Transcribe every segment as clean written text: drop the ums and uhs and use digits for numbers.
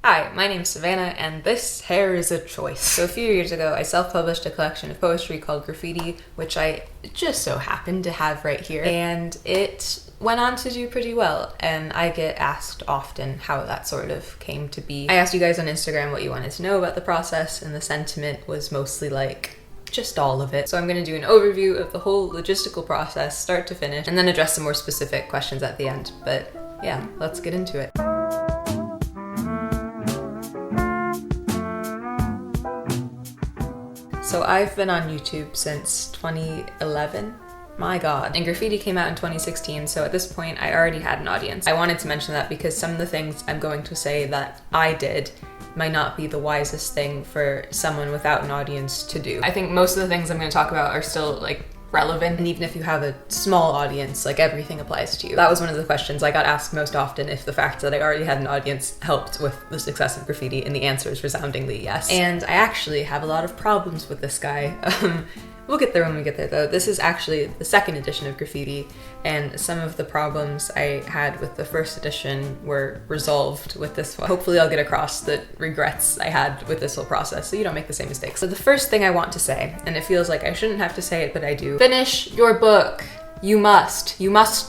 Hi, my name's Savannah, and this hair is a choice. So a few years ago, I self-published a collection of poetry called Graffiti, which I just so happened to have right here. And it went on to do pretty well, and I get asked often how that sort of came to be. I asked you guys on Instagram what you wanted to know about the process, and the sentiment was mostly like, just all of it. So I'm gonna do an overview of the whole logistical process, start to finish, and then address some more specific questions at the end. But yeah, let's get into it. So I've been on YouTube since 2011. My God. And Graffiti came out in 2016, so at this point I already had an audience. I wanted to mention that because some of the things I'm going to say that I did might not be the wisest thing for someone without an audience to do. I think most of the things I'm going to talk about are still like relevant, and even if you have a small audience, like everything applies to you. That was one of the questions I got asked most often, if the fact that I already had an audience helped with the success of Graffiti, and the answer is resoundingly yes. And I actually have a lot of problems with this guy. We'll get there when we get there though. This is actually the second edition of Graffiti, and some of the problems I had with the first edition were resolved with this one. Hopefully I'll get across the regrets I had with this whole process so you don't make the same mistakes. So the first thing I want to say, and it feels like I shouldn't have to say it, but I do, finish your book. You must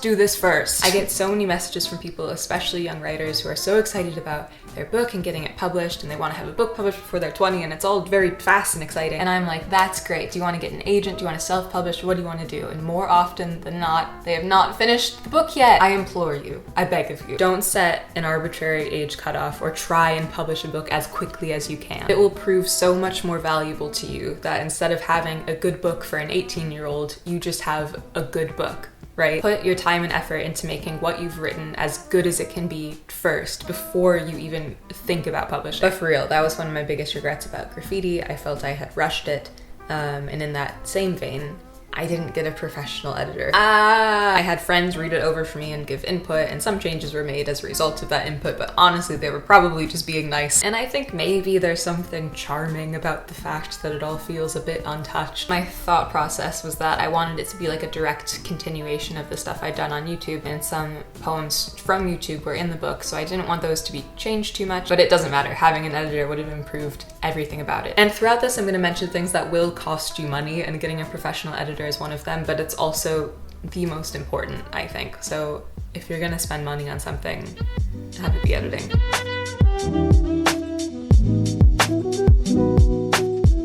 do this first. I get so many messages from people, especially young writers, who are so excited about their book and getting it published, and they want to have a book published before they're 20, and it's all very fast and exciting. And I'm like, that's great. Do you want to get an agent? Do you want to self-publish? What do you want to do? And more often than not, they have not finished the book yet. I implore you, I beg of you, don't set an arbitrary age cutoff or try and publish a book as quickly as you can. It will prove so much more valuable to you that instead of having a good book for an 18-year-old, you just have a good book. Right? Put your time and effort into making what you've written as good as it can be first before you even think about publishing. But for real, that was one of my biggest regrets about Graffiti. I felt I had rushed it, and in that same vein, I didn't get a professional editor. I had friends read it over for me and give input, and some changes were made as a result of that input, but honestly they were probably just being nice. And I think maybe there's something charming about the fact that it all feels a bit untouched. My thought process was that I wanted it to be like a direct continuation of the stuff I'd done on YouTube, and some poems from YouTube were in the book, so I didn't want those to be changed too much, but it doesn't matter. Having an editor would have improved everything about it. And throughout this I'm going to mention things that will cost you money, and getting a professional editor is one of them, but it's also the most important, I think. So if you're gonna spend money on something, have it be editing.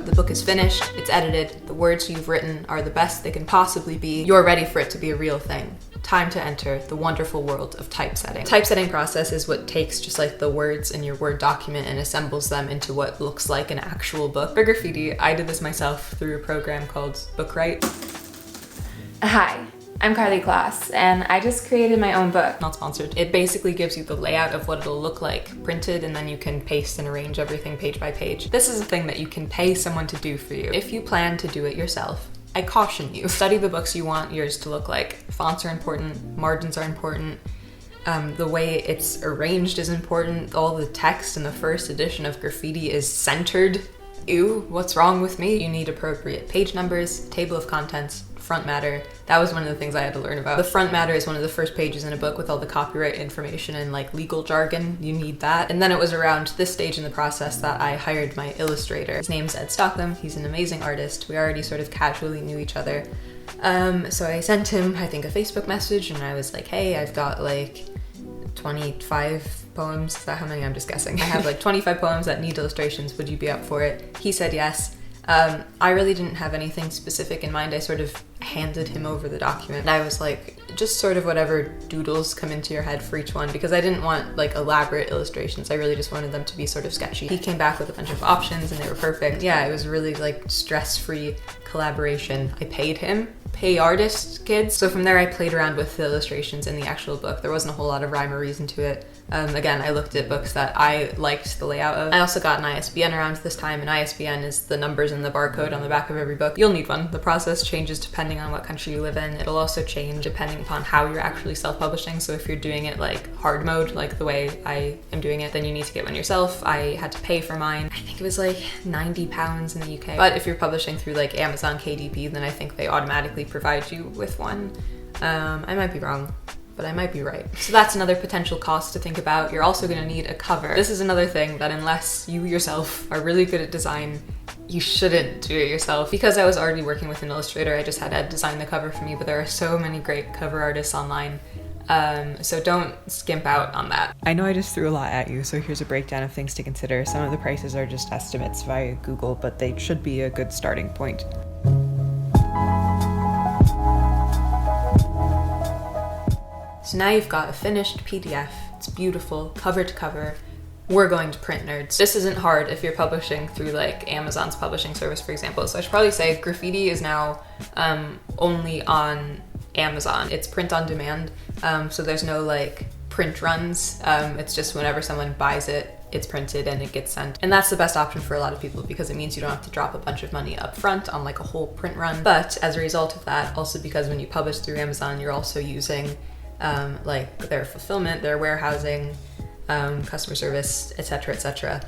The book is finished, it's edited, the words you've written are the best they can possibly be. You're ready for it to be a real thing. Time to enter the wonderful world of typesetting. Typesetting process is what takes just like the words in your Word document and assembles them into what looks like an actual book. For Graffiti, I did this myself through a program called Bookwright. Hi, I'm Carly Klaus, and I just created my own book. Not sponsored. It basically gives you the layout of what it'll look like printed, and then you can paste and arrange everything page by page. This is a thing that you can pay someone to do for you. If you plan to do it yourself, I caution you. Study the books you want yours to look like. Fonts are important, margins are important, the way it's arranged is important. All the text in the first edition of Graffiti is centered. Ew, what's wrong with me? You need appropriate page numbers, table of contents, front matter. That was one of the things I had to learn about. The front matter is one of the first pages in a book with all the copyright information and like legal jargon. You need that. And then it was around this stage in the process that I hired my illustrator. His name's Ed Stockham. He's an amazing artist. We already sort of casually knew each other. So I sent him, I think, a Facebook message, and I was like, hey, I've got like 25 poems. Is that how many? I'm just guessing. I have like 25 poems that need illustrations. Would you be up for it? He said yes. I really didn't have anything specific in mind. I sort of handed him over the document. And I was like, just sort of whatever doodles come into your head for each one, because I didn't want like elaborate illustrations. I really just wanted them to be sort of sketchy. He came back with a bunch of options and they were perfect. Yeah, it was really like stress-free collaboration. I paid him. Pay artist, kids. So from there I played around with the illustrations in the actual book. There wasn't a whole lot of rhyme or reason to it. Again, I looked at books that I liked the layout of. I also got an ISBN around this time. An ISBN is the numbers and the barcode on the back of every book. You'll need one. The process changes depending on what country you live in. It'll also change depending upon how you're actually self-publishing. So if you're doing it like hard mode, like the way I am doing it, then you need to get one yourself. I had to pay for mine. I think it was like £90 in the UK. But if you're publishing through like Amazon KDP, then I think they automatically provide you with one. I might be wrong. but I might be right. So that's another potential cost to think about. You're also gonna need a cover. This is another thing that unless you yourself are really good at design, you shouldn't do it yourself. Because I was already working with an illustrator, I just had Ed design the cover for me, but there are so many great cover artists online. So don't skimp out on that. I know I just threw a lot at you, so here's a breakdown of things to consider. Some of the prices are just estimates via Google, but they should be a good starting point. So now you've got a finished PDF. It's beautiful, cover to cover. We're going to print nerds. This isn't hard if you're publishing through like Amazon's publishing service, for example. So I should probably say Graffiti is now only on Amazon. It's print on demand, so there's no like print runs. It's just whenever someone buys it, it's printed and it gets sent. And that's the best option for a lot of people because it means you don't have to drop a bunch of money up front on like a whole print run. But as a result of that, also because when you publish through Amazon, you're also using like their fulfillment, their warehousing, customer service, etc., etc.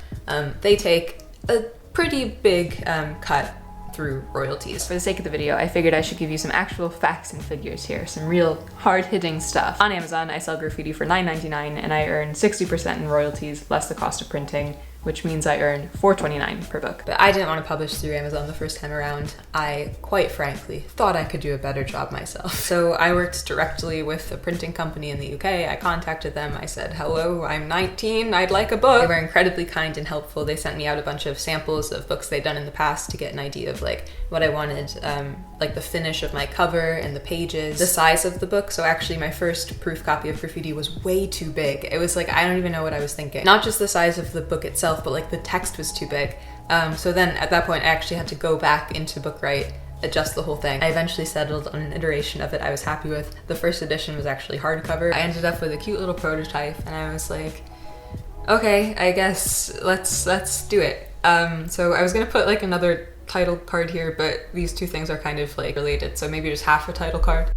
They take a pretty big cut through royalties. For the sake of the video, I figured I should give you some actual facts and figures here, some real hard-hitting stuff. On Amazon, I sell Graffiti for $9.99 and I earn 60% in royalties, less the cost of printing, which means I earn $4.29 per book. But I didn't want to publish through Amazon the first time around. I, quite frankly, thought I could do a better job myself. So I worked directly with a printing company in the UK. I contacted them. I said, hello, I'm 19, I'd like a book. They were incredibly kind and helpful. They sent me out a bunch of samples of books they'd done in the past to get an idea of like what I wanted, like the finish of my cover and the pages, the size of the book. So actually my first proof copy of Graffiti was way too big. It was like, I don't even know what I was thinking. Not just the size of the book itself, but like the text was too big. So then at that point I actually had to go back into bookwright, adjust the whole thing. I eventually settled on an iteration of it I was happy with. The first edition was actually hardcover. I ended up with a cute little prototype and I was like, okay, I guess let's do it. So I was gonna put like another title card here, but these two things are kind of like related, so maybe just half a title card.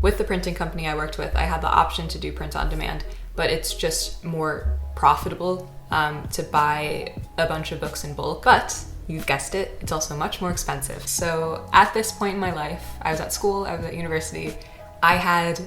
With the printing company I worked with, I had the option to do print on demand, but it's just more profitable to buy a bunch of books in bulk. But you've guessed it, it's also much more expensive. So at this point in my life, I was at school, I was at university, I had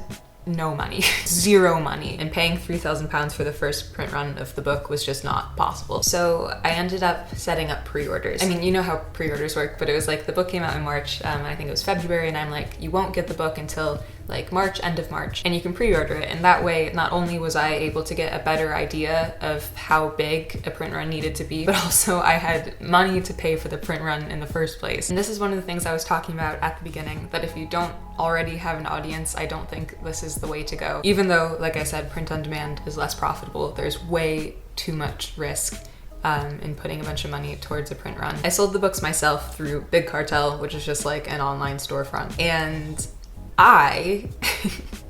no money, zero money, and paying £3,000 for the first print run of the book was just not possible. So I ended up setting up pre-orders. I mean, you know how pre-orders work, but it was like the book came out in March, and I think it was February, and I'm like, you won't get the book until like March, end of March, and you can pre-order it. And that way, not only was I able to get a better idea of how big a print run needed to be, but also I had money to pay for the print run in the first place. And this is one of the things I was talking about at the beginning, that if you don't already have an audience, I don't think this is the way to go. Even though, like I said, print on demand is less profitable, there's way too much risk in putting a bunch of money towards a print run. I sold the books myself through Big Cartel, which is just like an online storefront. And I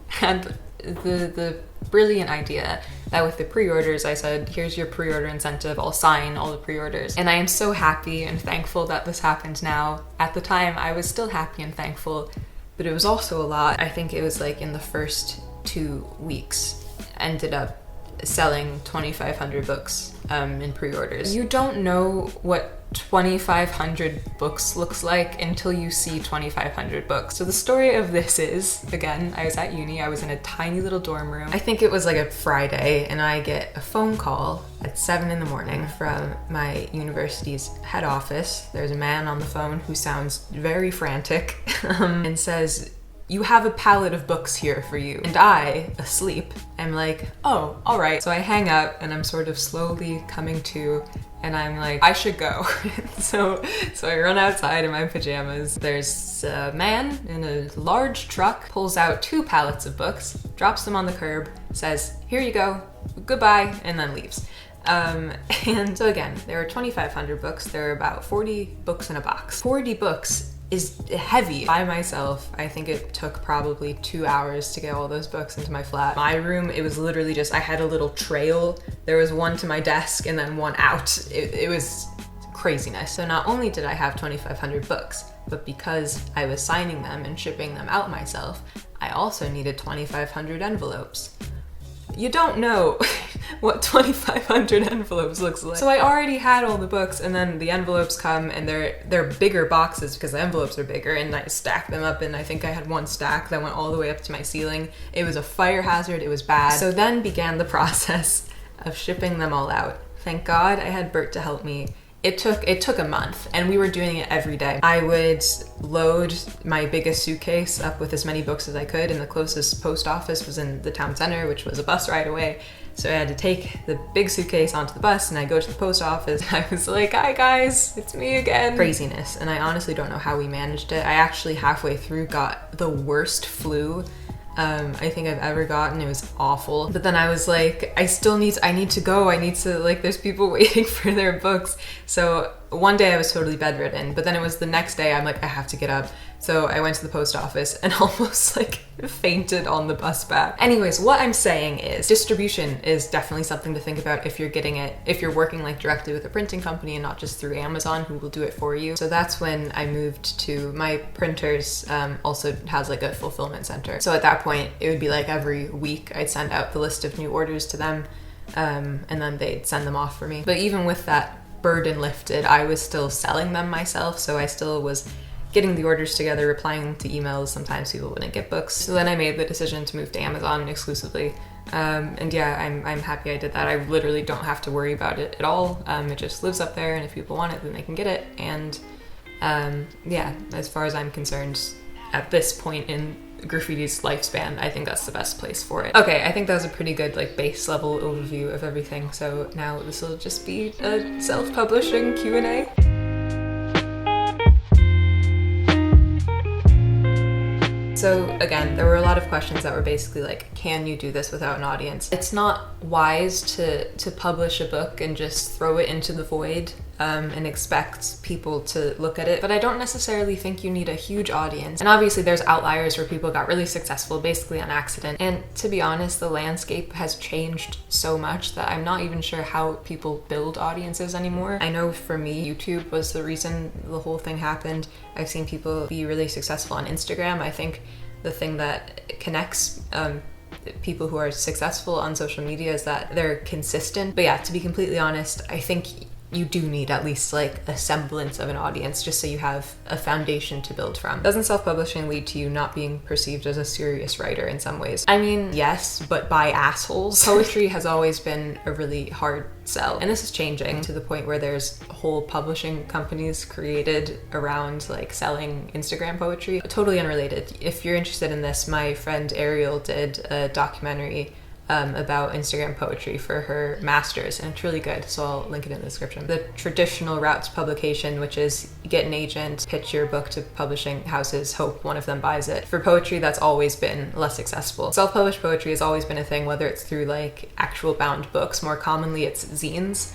had the brilliant idea that with the pre-orders, I said, here's your pre-order incentive, I'll sign all the pre-orders. And I am so happy and thankful that this happened now. At the time, I was still happy and thankful, but it was also a lot. I think it was like in the first 2 weeks, ended up selling 2,500 books in pre-orders. You don't know what 2,500 books looks like until you see 2,500 books. So the story of this is, again, I was at uni, I was in a tiny little dorm room. I think it was like a Friday, and I get a phone call at 7 in the morning from my university's head office. There's a man on the phone who sounds very frantic and says, you have a pallet of books here for you. And I, asleep, am like, oh, all right. So I hang up and I'm sort of slowly coming to, and I'm like, I should go. So I run outside in my pajamas. There's a man in a large truck, pulls out 2 pallets of books, drops them on the curb, says, here you go, goodbye, and then leaves. And so again, there are 2,500 books. There are about 40 books in a box. 40 books is heavy. By myself, I think it took probably 2 hours to get all those books into my flat. My room, it was literally just, I had a little trail. There was one to my desk and then one out. It was craziness. So not only did I have 2,500 books, but because I was signing them and shipping them out myself, I also needed 2,500 envelopes. you don't know what 2,500 envelopes looks like. So I already had all the books, and then the envelopes come and they're bigger boxes because the envelopes are bigger, and I stack them up, and I think I had one stack that went all the way up to my ceiling. It was a fire hazard, it was bad. So then began the process of shipping them all out. Thank God I had Bert to help me. It took a month, and we were doing it every day. I would load my biggest suitcase up with as many books as I could, and the closest post office was in the town center, which was a bus ride away. So I had to take the big suitcase onto the bus, and I go to the post office. I was like, hi guys, it's me again. Craziness, and I honestly don't know how we managed it. I actually halfway through got the worst flu I think I've ever gotten. It was awful. But then I was like, I need to go. There's people waiting for their books. So one day I was totally bedridden, but then it was the next day I'm like, I have to get up. So I went to the post office and almost fainted on the bus back. Anyways, what I'm saying is distribution is definitely something to think about if you're working directly with a printing company and not just through Amazon, who will do it for you. So that's when I moved to my printers, also has a fulfillment center. So at that point, it would be every week I'd send out the list of new orders to them, and then they'd send them off for me. But even with that burden lifted, I was still selling them myself, so I still was getting the orders together, replying to emails. Sometimes people wouldn't get books. So then I made the decision to move to Amazon exclusively. And yeah, I'm happy I did that. I literally don't have to worry about it at all. It just lives up there, and if people want it, then they can get it. And yeah, as far as I'm concerned, at this point in graffiti's lifespan, I think that's the best place for it. Okay, I think that was a pretty good base level overview of everything. So now this will just be a self-publishing Q&A. So again, there were a lot of questions that were basically can you do this without an audience? It's not wise to publish a book and just throw it into the void and expect people to look at it. But I don't necessarily think you need a huge audience. And obviously there's outliers where people got really successful basically on accident. And to be honest, the landscape has changed so much that I'm not even sure how people build audiences anymore. I know for me, YouTube was the reason the whole thing happened. I've seen people be really successful on Instagram. I think the thing that connects people who are successful on social media is that they're consistent. But yeah, to be completely honest, I think you do need at least a semblance of an audience just so you have a foundation to build from. Doesn't self-publishing lead to you not being perceived as a serious writer in some ways? I mean, yes, but by assholes. Poetry has always been a really hard sell, and this is changing to the point where there's whole publishing companies created around selling Instagram poetry. Totally unrelated. If you're interested in this, my friend Ariel did a documentary about Instagram poetry for her master's, and it's really good, so I'll link it in the description. The traditional route to publication, which is get an agent, pitch your book to publishing houses, hope one of them buys it. For poetry, that's always been less accessible. Self-published poetry has always been a thing, whether it's through actual bound books. More commonly it's zines,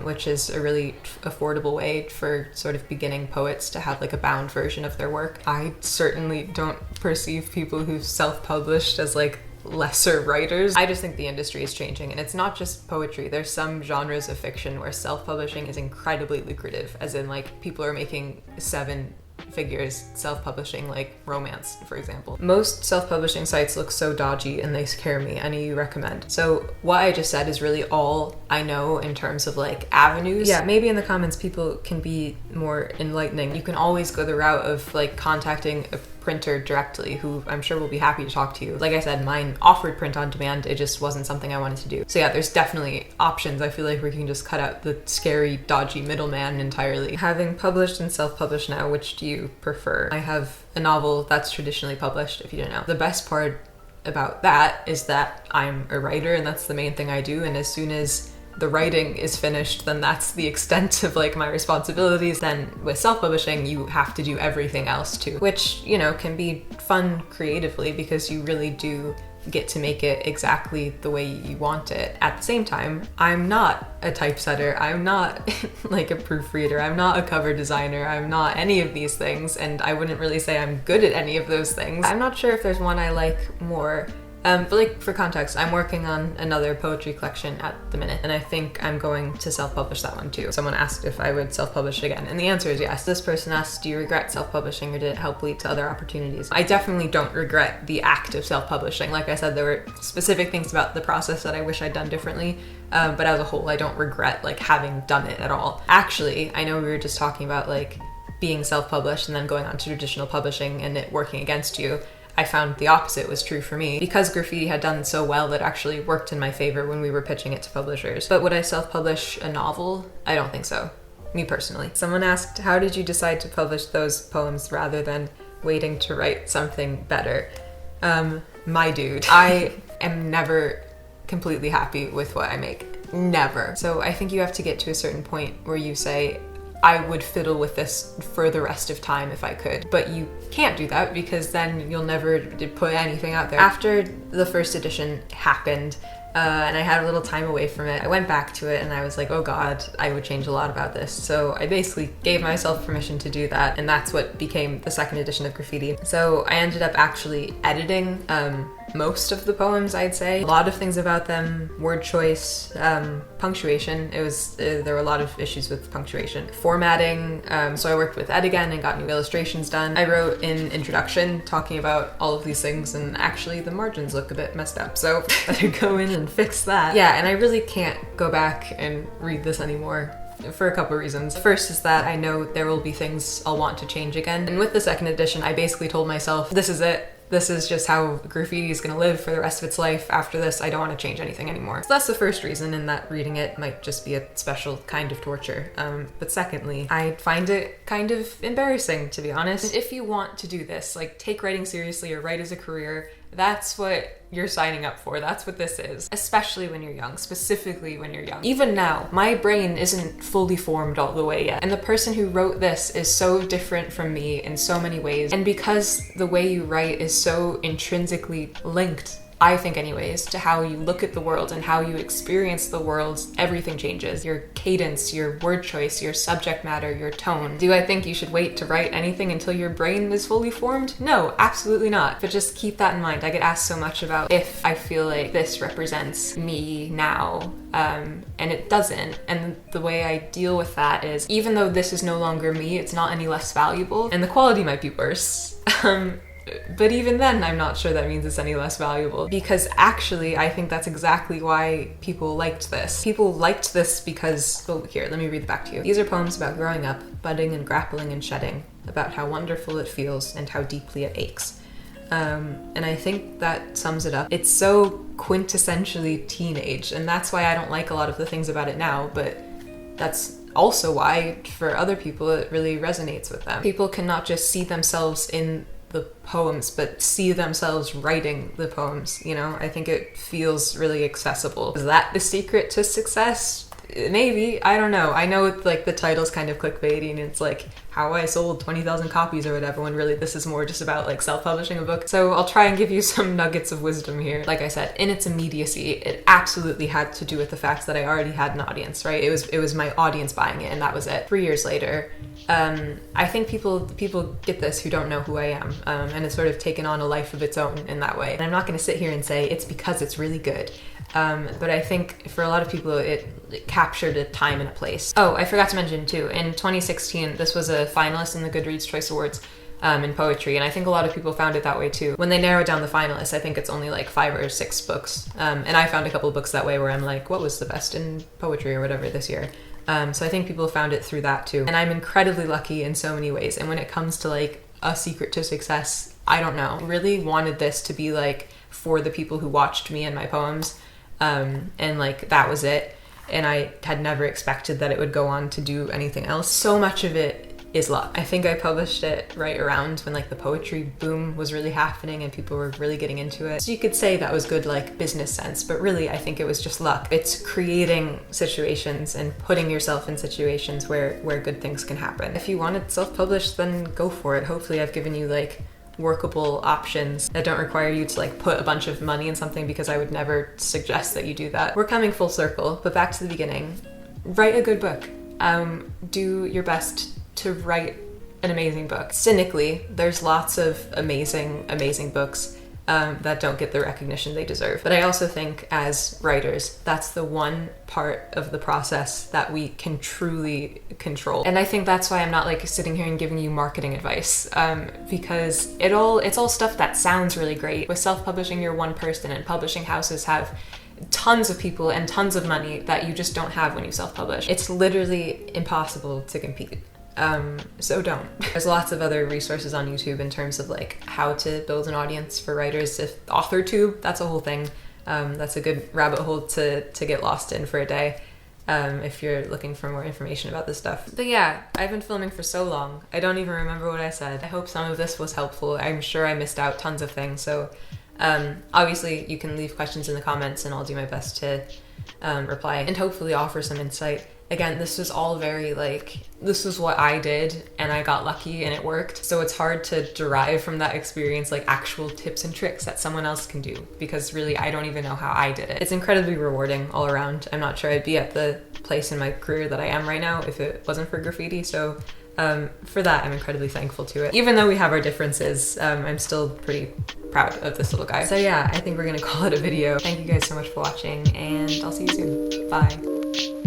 which is a really affordable way for sort of beginning poets to have a bound version of their work. I certainly don't perceive people who've self-published as lesser writers. I just think the industry is changing, and it's not just poetry. There's some genres of fiction where self-publishing is incredibly lucrative, as in people are making 7 figures self-publishing romance, for example. Most self-publishing sites look so dodgy and they scare me. Any you recommend? So what I just said is really all I know in terms of avenues. Yeah, maybe in the comments people can be more enlightening. You can always go the route of contacting a printer directly, who I'm sure will be happy to talk to you. Like I said, mine offered print on demand. It just wasn't something I wanted to do. So yeah, there's definitely options. I feel like we can just cut out the scary, dodgy middleman entirely. Having published and self-published now, which do you prefer? I have a novel that's traditionally published, if you don't know. The best part about that is that I'm a writer, and that's the main thing I do. And as soon as the writing is finished, then that's the extent of my responsibilities. Then with self-publishing, you have to do everything else too, which, can be fun creatively because you really do get to make it exactly the way you want it. At the same time, I'm not a typesetter, I'm not a proofreader, I'm not a cover designer, I'm not any of these things, and I wouldn't really say I'm good at any of those things. I'm not sure if there's one I like more But like, for context, I'm working on another poetry collection at the minute, and I think I'm going to self-publish that one too. Someone asked if I would self-publish again, and the answer is yes. This person asked, do you regret self-publishing, or did it help lead to other opportunities? I definitely don't regret the act of self-publishing. Like I said, there were specific things about the process that I wish I'd done differently, but as a whole, I don't regret like having done it at all. Actually, I know we were just talking about like being self-published and then going on to traditional publishing and it working against you. I found the opposite was true for me. Because graffiti had done so well, it actually worked in my favor when we were pitching it to publishers. But would I self-publish a novel? I don't think so, me personally. Someone asked, how did you decide to publish those poems rather than waiting to write something better? My dude, I am never completely happy with what I make. Never. So I think you have to get to a certain point where you say, I would fiddle with this for the rest of time if I could. But you can't do that because then you'll never put anything out there. After the first edition happened, and I had a little time away from it, I went back to it and I was like, oh God, I would change a lot about this. So I basically gave myself permission to do that, and that's what became the second edition of Graffiti. So I ended up actually editing most of the poems, I'd say. A lot of things about them, word choice, punctuation. There were a lot of issues with punctuation. Formatting, so I worked with Ed again and got new illustrations done. I wrote an introduction talking about all of these things, and actually the margins look a bit messed up, so I had to go in and fix that. Yeah, and I really can't go back and read this anymore for a couple of reasons. First is that I know there will be things I'll want to change again. And with the second edition, I basically told myself, this is it. This is just how graffiti is gonna live for the rest of its life. After this, I don't want to change anything anymore. So that's the first reason, and that reading it might just be a special kind of torture. But secondly, I find it kind of embarrassing, to be honest. And if you want to do this, like take writing seriously or write as a career, that's what you're signing up for. That's what this is. Especially when you're young, specifically when you're young. Even now, my brain isn't fully formed all the way yet. And the person who wrote this is so different from me in so many ways. And because the way you write is so intrinsically linked, I think anyways, to how you look at the world and how you experience the world, everything changes. Your cadence, your word choice, your subject matter, your tone. Do I think you should wait to write anything until your brain is fully formed? No, absolutely not. But just keep that in mind. I get asked so much about if I feel like this represents me now, and it doesn't. And the way I deal with that is, even though this is no longer me, it's not any less valuable, and the quality might be worse. But even then, I'm not sure that means it's any less valuable, because actually I think that's exactly why people liked this. People liked this because, well, here, let me read it back to you. These are poems about growing up, budding and grappling and shedding, about how wonderful it feels and how deeply it aches. And I think that sums it up. It's so quintessentially teenage, and that's why I don't like a lot of the things about it now, but that's also why, for other people, it really resonates with them. People cannot just see themselves in the poems, but see themselves writing the poems, you know? I think it feels really accessible. Is that the secret to success? Maybe, I don't know. I know it's like the title's kind of clickbaity and it's like how I sold 20,000 copies or whatever, when really this is more just about like self-publishing a book. So I'll try and give you some nuggets of wisdom here. Like I said, in its immediacy, it absolutely had to do with the fact that I already had an audience, right? It was my audience buying it, and that was it. 3 years later, I think people get this who don't know who I am, and it's sort of taken on a life of its own in that way. And I'm not going to sit here and say it's because it's really good. But I think for a lot of people, it captured a time and a place. Oh, I forgot to mention too, in 2016, this was a finalist in the Goodreads Choice Awards in poetry, and I think a lot of people found it that way too. When they narrowed down the finalists, I think it's only like 5 or 6 books, and I found a couple of books that way where I'm like, what was the best in poetry or whatever this year? So I think people found it through that too. And I'm incredibly lucky in so many ways. And when it comes to like a secret to success, I don't know. I really wanted this to be like for the people who watched me and my poems. And like that was it. And I had never expected that it would go on to do anything else. So much of it is luck. I think I published it right around when like the poetry boom was really happening and people were really getting into it. So you could say that was good like business sense, but really I think it was just luck. It's creating situations and putting yourself in situations where good things can happen. If you want to self-publish, then go for it. Hopefully I've given you like workable options that don't require you to like put a bunch of money in something, because I would never suggest that you do that. We're coming full circle, but back to the beginning. Write a good book. Do your best to write an amazing book. Cynically, there's lots of amazing books that don't get the recognition they deserve. But I also think as writers, that's the one part of the process that we can truly control. And I think that's why I'm not like sitting here and giving you marketing advice, because it's all stuff that sounds really great. With self-publishing, you're one person, and publishing houses have tons of people and tons of money that you just don't have when you self-publish. It's literally impossible to compete. So don't. There's lots of other resources on YouTube in terms of like how to build an audience for writers. If AuthorTube, that's a whole thing. That's a good rabbit hole to get lost in for a day, if you're looking for more information about this stuff. But yeah, I've been filming for so long, I don't even remember what I said. I hope some of this was helpful. I'm sure I missed out tons of things, so obviously you can leave questions in the comments and I'll do my best to reply and hopefully offer some insight. Again, this was all very like, this was what I did and I got lucky and it worked. So it's hard to derive from that experience like actual tips and tricks that someone else can do, because really I don't even know how I did it. It's incredibly rewarding all around. I'm not sure I'd be at the place in my career that I am right now if it wasn't for graffiti. So for that, I'm incredibly thankful to it. Even though we have our differences, I'm still pretty proud of this little guy. So yeah, I think we're gonna call it a video. Thank you guys so much for watching and I'll see you soon. Bye.